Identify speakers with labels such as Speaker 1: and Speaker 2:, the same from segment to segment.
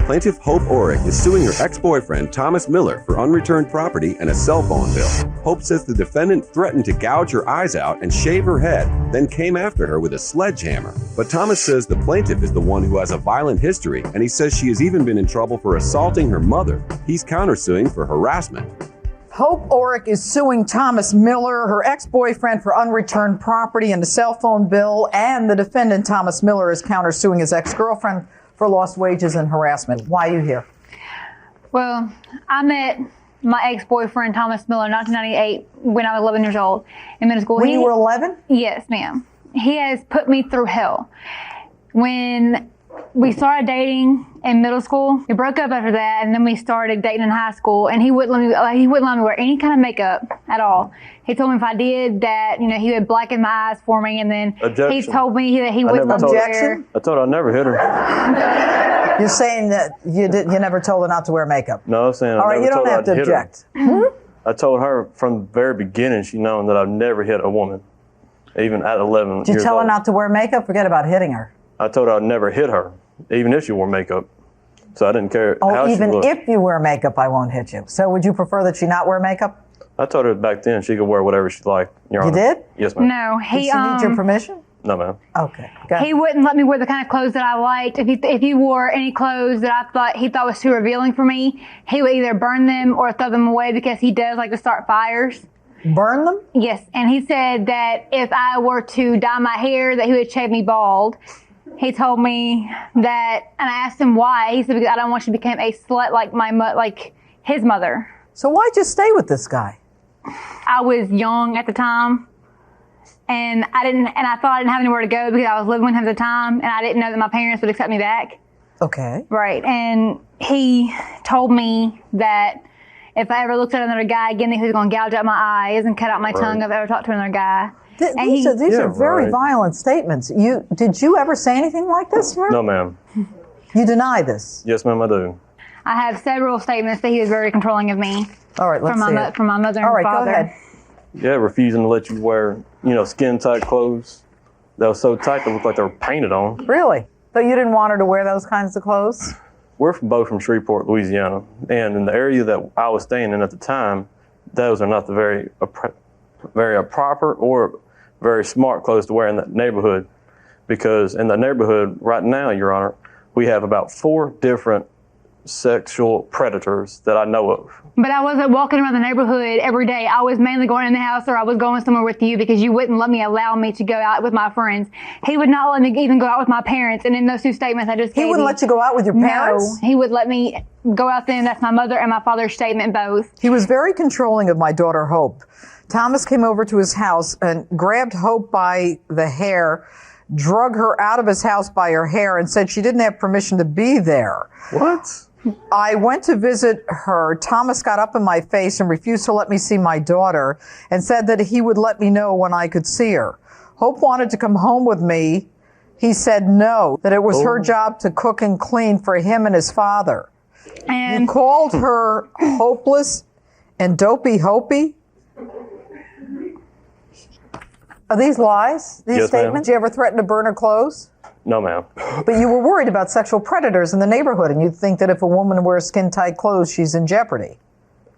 Speaker 1: Plaintiff Hope Orrick is suing her ex-boyfriend Thomas Miller for unreturned property and a cell phone bill. Hope says the defendant threatened to gouge her eyes out and shave her head, then came after her with a sledgehammer. But Thomas says the plaintiff is the one who has a violent history, and he says she has even been in trouble for assaulting her mother. He's countersuing for harassment.
Speaker 2: Hope Orrick is suing Thomas Miller, her ex-boyfriend, for unreturned property and a cell phone bill, and the defendant, Thomas Miller, is countersuing his ex-girlfriend for lost wages and harassment. Why are you here?
Speaker 3: Well, I met my ex-boyfriend, Thomas Miller, in 1998 when I was 11 years old in middle school.
Speaker 2: When you were 11?
Speaker 3: Yes, ma'am. He has put me through hell. When we started dating in middle school, we broke up after that, and then we started dating in high school, and he wouldn't let me wear any kind of makeup at all. He told me if I did that, he would blacken my eyes for me, and then he told me that he wouldn't let me wear.
Speaker 4: I told her I never hit her.
Speaker 2: You're saying that you never told her not to wear makeup?
Speaker 4: No, I'm saying
Speaker 2: all right, you don't have to object.
Speaker 4: I told her from the very beginning, she known that I've never hit a woman, even at 11 years old.
Speaker 2: Did you tell her not to wear makeup? Forget about hitting her.
Speaker 4: I told her I'd never hit her, even if she wore makeup. So I didn't care how she looked.
Speaker 2: Even if you wear makeup, I won't hit you. So would you prefer that she not wear makeup?
Speaker 4: I told her back then she could wear whatever she liked. Your Honor.
Speaker 2: You did?
Speaker 4: Yes, ma'am.
Speaker 3: No,
Speaker 2: Did she need your permission?
Speaker 4: No, ma'am.
Speaker 2: Okay. Go ahead.
Speaker 3: He wouldn't let me wear the kind of clothes that I liked. If he wore any clothes that he thought was too revealing for me, he would either burn them or throw them away because he does like to start fires.
Speaker 2: Burn them?
Speaker 3: Yes, and he said that if I were to dye my hair, that he would shave me bald. He told me that, and I asked him why. He said, because I don't want you to become a slut like his mother.
Speaker 2: So why'd you stay with this guy?
Speaker 3: I was young at the time, and I thought I didn't have anywhere to go because I was living with him at the time, and I didn't know that my parents would accept me back.
Speaker 2: Okay.
Speaker 3: Right, and he told me that if I ever looked at another guy again, that he was going to gouge out my eyes and cut out my tongue if I ever talked to another guy.
Speaker 2: These are very violent statements. Did you ever say anything like this?
Speaker 4: No, ma'am.
Speaker 2: You deny this?
Speaker 4: Yes, ma'am, I do.
Speaker 3: I have several statements that he was very controlling of me.
Speaker 2: All right, let's see it.
Speaker 3: From my mother and
Speaker 2: All right,
Speaker 3: father.
Speaker 2: go ahead.
Speaker 4: Yeah, refusing to let you wear, skin-tight clothes that was so tight they looked like they were painted on.
Speaker 2: Really? So you didn't want her to wear those kinds of clothes?
Speaker 4: We're both from Shreveport, Louisiana, and in the area that I was staying in at the time, those are not the very proper or very smart clothes to wear in that neighborhood, because in the neighborhood right now, Your Honor, we have about 4 different sexual predators that I know of.
Speaker 3: But I wasn't walking around the neighborhood every day. I was mainly going in the house, or I was going somewhere with you because you wouldn't allow me to go out with my friends. He would not let me even go out with my parents. And in those 2 statements I just gave
Speaker 2: He wouldn't let you go out with your parents?
Speaker 3: No, he would let me go out then. That's my mother and my father's statement both.
Speaker 2: He was very controlling of my daughter, Hope. Thomas came over to his house and grabbed Hope by the hair, drug her out of his house by her hair, and said she didn't have permission to be there.
Speaker 4: What?
Speaker 2: I went to visit her. Thomas got up in my face and refused to let me see my daughter and said that he would let me know when I could see her. Hope wanted to come home with me. He said no, that it was her job to cook and clean for him and his father.
Speaker 3: And
Speaker 2: you called her hopeless and dopey Hopi? Are these lies, these statements? Did you ever threaten to burn her clothes?
Speaker 4: No, ma'am.
Speaker 2: But you were worried about sexual predators in the neighborhood, and you think that if a woman wears skin-tight clothes, she's in jeopardy.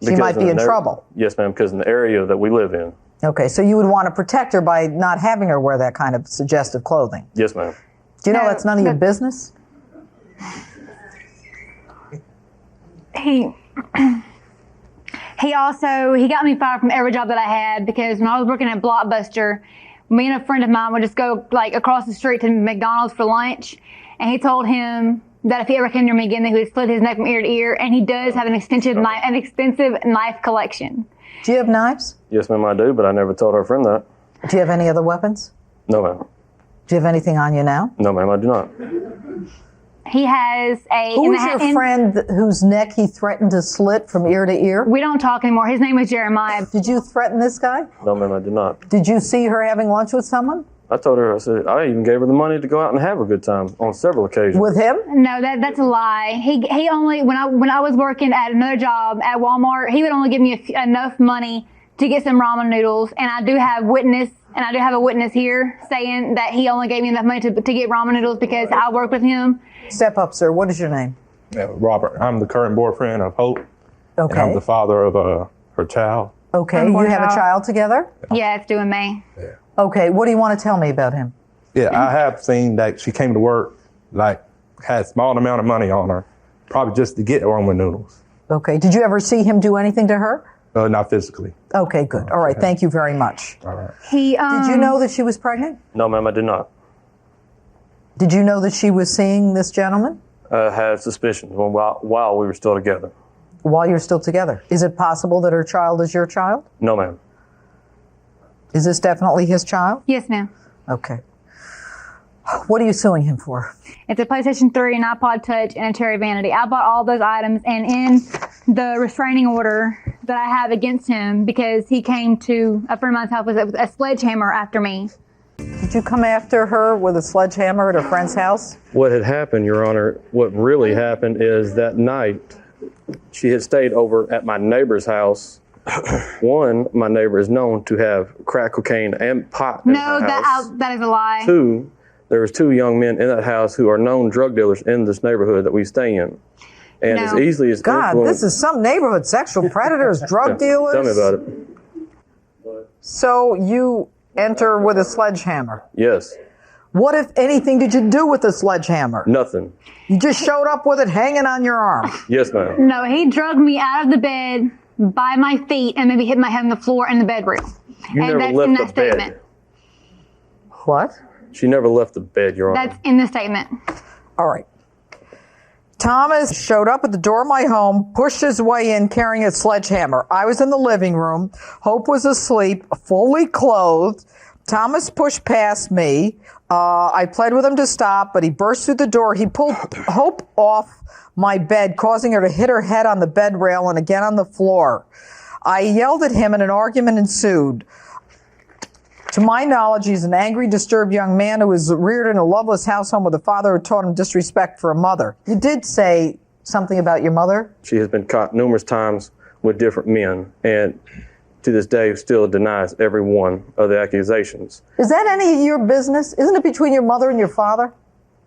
Speaker 2: She might be in trouble.
Speaker 4: Yes, ma'am, because in the area that we live in.
Speaker 2: Okay, so you would want to protect her by not having her wear that kind of suggestive clothing.
Speaker 4: Yes, ma'am.
Speaker 2: Do you know that's none of your business?
Speaker 3: He got me fired from every job that I had because when I was working at Blockbuster, me and a friend of mine would just go across the street to McDonald's for lunch, and he told him that if he ever came near me again, that he would slit his neck from ear to ear. And he does have an extensive knife collection.
Speaker 2: Do you have knives?
Speaker 4: Yes, ma'am, I do, but I never told our friend that.
Speaker 2: Do you have any other weapons?
Speaker 4: No, ma'am.
Speaker 2: Do you have anything on you now?
Speaker 4: No, ma'am, I do not.
Speaker 3: He has a...
Speaker 2: Who was your friend whose neck he threatened to slit from ear to ear?
Speaker 3: We don't talk anymore. His name was Jeremiah.
Speaker 2: Did you threaten this guy?
Speaker 4: No, ma'am, I did not.
Speaker 2: Did you see her having lunch with someone?
Speaker 4: I told her, I even gave her the money to go out and have a good time on several occasions.
Speaker 2: With him?
Speaker 3: No, that's a lie. He only, when I was working at another job at Walmart, he would only give me enough money to get some ramen noodles, and I do have a witness here saying that he only gave me enough money to get ramen noodles because I work with him.
Speaker 2: Step up, sir. What is your name?
Speaker 5: Robert. I'm the current boyfriend of Hope.
Speaker 2: Okay.
Speaker 5: And I'm the father of her child.
Speaker 2: Okay,
Speaker 3: I'm
Speaker 2: you
Speaker 3: born
Speaker 2: have a
Speaker 3: child.
Speaker 2: child together?
Speaker 3: Yeah, it's due in May.
Speaker 2: Okay, what do you want to tell me about him?
Speaker 5: Yeah, I have seen that she came to work, like, had a small amount of money on her, probably just to get ramen noodles.
Speaker 2: Okay, did you ever see him do anything to her?
Speaker 5: Not physically.
Speaker 2: Okay, good. All right, thank you very much.
Speaker 5: All right.
Speaker 2: Did you know that she was pregnant?
Speaker 4: No, ma'am, I did not.
Speaker 2: Did you know that she was seeing this gentleman
Speaker 4: I had suspicions while we were still together.
Speaker 2: while you're still together? Is it possible that her child is your child?
Speaker 4: No, ma'am.
Speaker 2: Is this definitely his child?
Speaker 3: Yes, ma'am.
Speaker 2: Okay. What are you suing him for?
Speaker 3: It's a PlayStation 3, an iPod Touch, and a Cherry Vanity. I bought all those items, and in the restraining order that I have against him, because he came to a friend of mine's house with a sledgehammer after me.
Speaker 2: Did you come after her with a sledgehammer at her friend's house?
Speaker 4: What had happened, Your Honor, what really happened is that night she had stayed over at my neighbor's house. One, my neighbor is known to have crack cocaine and pot in
Speaker 3: No,
Speaker 4: her house.
Speaker 3: that is a lie.
Speaker 4: Two, there was two young men in that house who are known drug dealers in this neighborhood that we stay in. And
Speaker 3: No.
Speaker 4: as easily as
Speaker 2: God,
Speaker 4: influence-
Speaker 2: this is some neighborhood. Sexual predators, drug dealers.
Speaker 4: Tell me about it.
Speaker 2: So you enter with a sledgehammer.
Speaker 4: Yes,
Speaker 2: What, if anything, did you do with the sledgehammer?
Speaker 4: nothing.
Speaker 2: You just showed up with it hanging on your arm.
Speaker 4: Yes, ma'am.
Speaker 3: No, he drugged me out of the bed by my feet and maybe hit my head on the floor in the bedroom.
Speaker 4: You
Speaker 3: And
Speaker 4: never
Speaker 3: that's in
Speaker 4: left
Speaker 3: that
Speaker 4: the bed.
Speaker 3: statement.
Speaker 2: What?
Speaker 4: She never left the bed, Your Honor.
Speaker 3: That's in the statement.
Speaker 2: All right. Thomas showed up at the door of my home, pushed his way in carrying a sledgehammer. I was in the living room. Hope was asleep, fully clothed. Thomas pushed past me. I pled with him to stop, but he burst through the door. He pulled Hope off my bed, causing her to hit her head on the bed rail and again on the floor. I yelled at him and an argument ensued. To my knowledge, he's an angry, disturbed young man who was reared in a loveless house home with a father who taught him disrespect for a mother. You did say something about your mother?
Speaker 4: She has been caught numerous times with different men, and to this day still denies every one of the accusations.
Speaker 2: Is that any of your business? Isn't it between your mother and your father?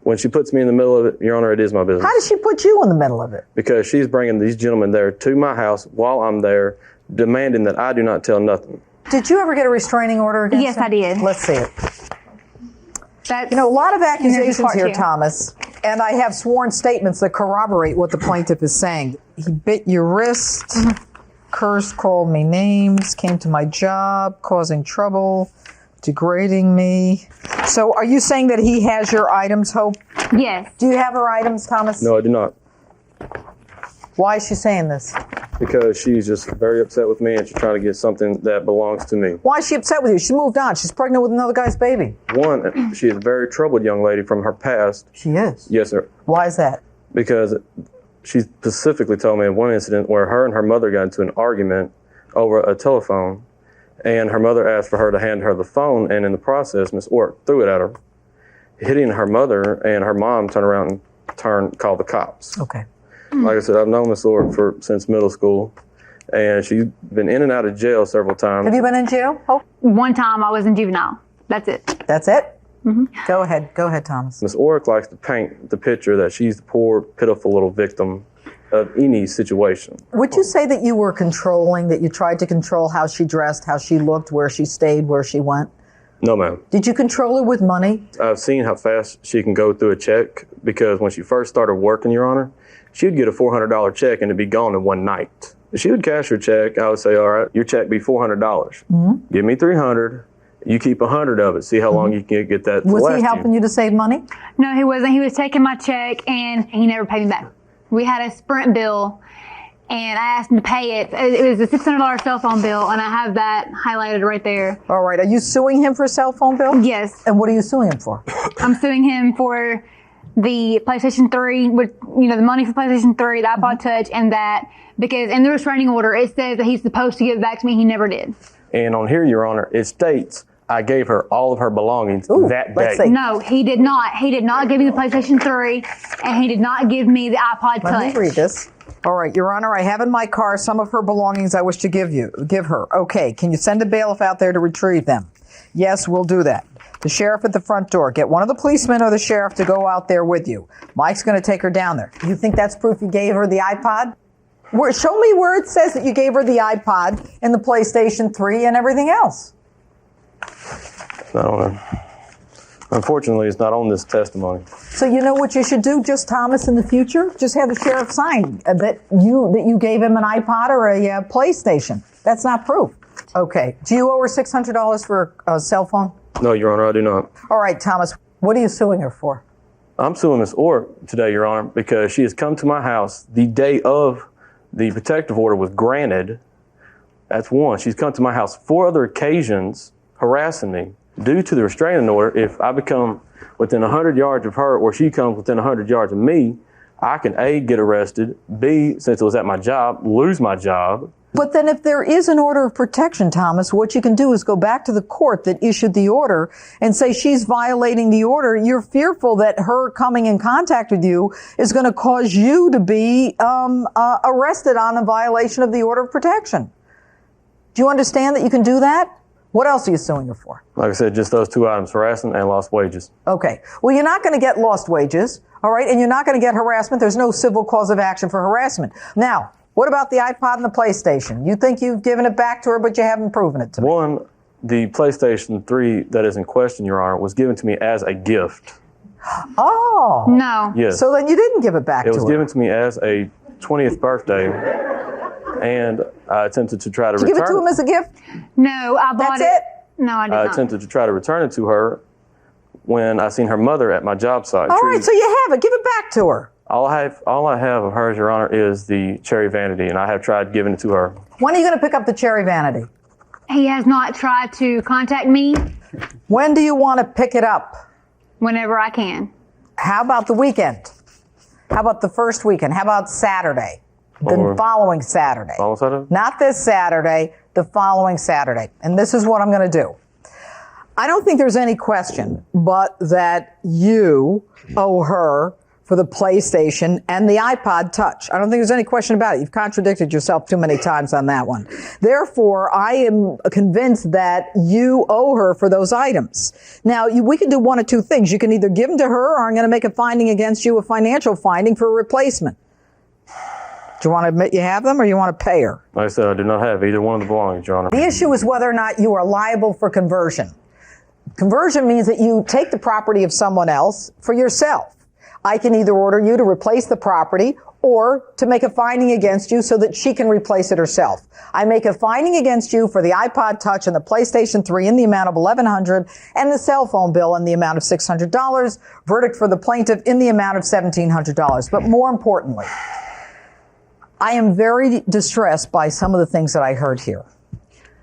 Speaker 4: When she puts me in the middle of it, Your Honor, it is my business.
Speaker 2: How does she put you in the middle of it?
Speaker 4: Because she's bringing these gentlemen there to my house while I'm there, demanding that I do not tell nothing.
Speaker 2: Did you ever get a restraining order against
Speaker 3: Yes,
Speaker 2: him?
Speaker 3: I did.
Speaker 2: Let's see it.
Speaker 3: That's,
Speaker 2: You know, a lot of accusations
Speaker 3: part
Speaker 2: here,
Speaker 3: two.
Speaker 2: Thomas, and I have sworn statements that corroborate what the plaintiff is saying. He bit your wrist, cursed, called me names, came to my job, causing trouble, degrading me. So are you saying that he has your items, Hope?
Speaker 3: yes.
Speaker 2: Do you have her items, Thomas?
Speaker 4: No, I do not.
Speaker 2: Why is she saying this?
Speaker 4: Because she's just very upset with me and she's trying to get something that belongs to me.
Speaker 2: Why is she upset with you? She moved on. She's pregnant with another guy's baby.
Speaker 4: One, she is a very troubled young lady from her past.
Speaker 2: She is.
Speaker 4: Yes, sir.
Speaker 2: Why is that?
Speaker 4: Because she specifically told me of one incident where her and her mother got into an argument over a telephone, and her mother asked for her to hand her the phone, and in the process, Miss Ork threw it at her, hitting her mother, and her mom turned around and called the cops.
Speaker 2: Okay.
Speaker 4: Like I said, I've known Miss Ork since middle school, and she's been in and out of jail several times.
Speaker 2: Have you been in jail, Hope?
Speaker 3: One time I was in juvenile. That's it.
Speaker 2: That's it? Mm-hmm. Go ahead, Thomas.
Speaker 4: Miss Ork likes to paint the picture that she's the poor, pitiful little victim of any situation.
Speaker 2: Would you say that you were controlling, that you tried to control how she dressed, how she looked, where she stayed, where she went?
Speaker 4: No, ma'am.
Speaker 2: Did you control her with money?
Speaker 4: I've seen how fast she can go through a check, because when she first started working, Your Honor, she would get a $400 check and it'd be gone in one night. If she would cash her check, I would say, all right, your check be $400. Give me $300. You keep 100 of it. See how long you can get that to
Speaker 2: Was
Speaker 4: last
Speaker 2: he helping you to save money?
Speaker 3: No, he wasn't. He was taking my check and he never paid me back. We had a Sprint bill and I asked him to pay it. It was a $600 cell phone bill and I have that highlighted right there.
Speaker 2: All right. Are you suing him for a cell phone bill?
Speaker 3: Yes.
Speaker 2: And what are you suing him for?
Speaker 3: I'm suing him for the PlayStation 3, with, the money for PlayStation 3, the iPod Touch, and that, because in the restraining order, it says that he's supposed to give it back to me. He never did.
Speaker 4: And on here, Your Honor, it states I gave her all of her belongings
Speaker 2: Ooh,
Speaker 4: that
Speaker 2: let's
Speaker 4: day.
Speaker 2: see.
Speaker 3: No, he did not. He did not give me the PlayStation 3, and he did not give me the iPod
Speaker 2: Let me
Speaker 3: Touch.
Speaker 2: read this. All right, Your Honor, I have in my car some of her belongings I wish to give her. Okay, can you send a bailiff out there to retrieve them? Yes, we'll do that. The sheriff at the front door. Get one of the policemen or the sheriff to go out there with you. Mike's going to take her down there. You think that's proof you gave her the iPod? Show me where it says that you gave her the iPod and the PlayStation 3 and everything else.
Speaker 4: Unfortunately, it's not on this testimony.
Speaker 2: So you know what you should do, just Thomas, in the future? Just have the sheriff sign that you gave him an iPod or a PlayStation. That's not proof. Okay. Do you owe her $600 for a cell phone?
Speaker 4: No, Your Honor, I do not.
Speaker 2: All right, Thomas, what are you suing her for?
Speaker 4: I'm suing Ms. Orr today, Your Honor, because she has come to my house the day of the protective order was granted. That's one. She's come to my house 4 other occasions harassing me. Due to the restraining order, if I become within 100 yards of her or she comes within 100 yards of me, I can A, get arrested, B, since it was at my job, lose my job.
Speaker 2: But then if there is an order of protection, Thomas, what you can do is go back to the court that issued the order and say she's violating the order. You're fearful that her coming in contact with you is going to cause you to be arrested on a violation of the order of protection. Do you understand that you can do that? What else are you suing her for?
Speaker 4: Like I said, just those 2 items, harassment and lost wages.
Speaker 2: Okay. Well, you're not going to get lost wages, all right? And you're not going to get harassment. There's no civil cause of action for harassment. Now, what about the iPod and the PlayStation? You think you've given it back to her, but you haven't proven it to me.
Speaker 4: One, the PlayStation 3 that is in question, Your Honor, was given to me as a gift.
Speaker 2: Oh.
Speaker 3: No.
Speaker 4: Yes.
Speaker 2: So then you didn't give it back to her.
Speaker 4: It was given to me as a 20th birthday, and I attempted to try to return it.
Speaker 2: Did you give it to him as a gift?
Speaker 3: No, I bought
Speaker 2: That's it?
Speaker 3: No, I did
Speaker 4: I
Speaker 3: not.
Speaker 4: attempted to try to return it to her when I seen her mother at my job site.
Speaker 2: All right, so you have it. Give it back to her.
Speaker 4: All I have of hers, Your Honor, is the cherry vanity, and I have tried giving it to her.
Speaker 2: When are you going to pick up the cherry vanity?
Speaker 3: He has not tried to contact me.
Speaker 2: When do you want to pick it up?
Speaker 3: Whenever I can.
Speaker 2: How about the weekend? How about the first weekend? How about Saturday? The
Speaker 4: Or-
Speaker 2: following Saturday.
Speaker 4: Following Saturday?
Speaker 2: Not this Saturday, the following Saturday. And this is what I'm going to do. I don't think there's any question but that you owe her for the PlayStation and the iPod Touch. I don't think there's any question about it. You've contradicted yourself too many times on that one. Therefore, I am convinced that you owe her for those items. Now, we can do one of two things. You can either give them to her, or I'm going to make a finding against you, a financial finding for a replacement. Do you want to admit you have them, or you want to pay her?
Speaker 4: Like I said, I do not have either one of the belongings, Your Honor.
Speaker 2: The issue is whether or not you are liable for conversion. Conversion means that you take the property of someone else for yourself. I can either order you to replace the property or to make a finding against you so that she can replace it herself. I make a finding against you for the iPod Touch and the PlayStation 3 in the amount of $1,100 and the cell phone bill in the amount of $600. Verdict for the plaintiff in the amount of $1,700. But more importantly, I am very distressed by some of the things that I heard here.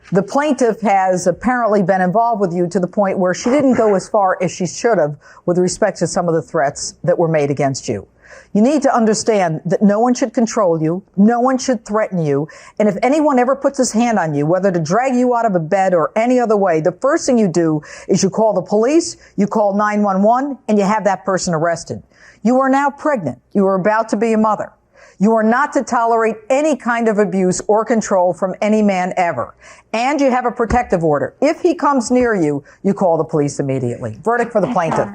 Speaker 2: The plaintiff has apparently been involved with you to the point where she didn't go as far as she should have with respect to some of the threats that were made against you. You need to understand that no one should control you, no one should threaten you, and if anyone ever puts his hand on you, whether to drag you out of a bed or any other way, the first thing you do is you call the police, you call 911, and you have that person arrested. You are now pregnant. You are about to be a mother. You are not to tolerate any kind of abuse or control from any man ever. And you have a protective order. If he comes near you, you call the police immediately. Verdict for the plaintiff.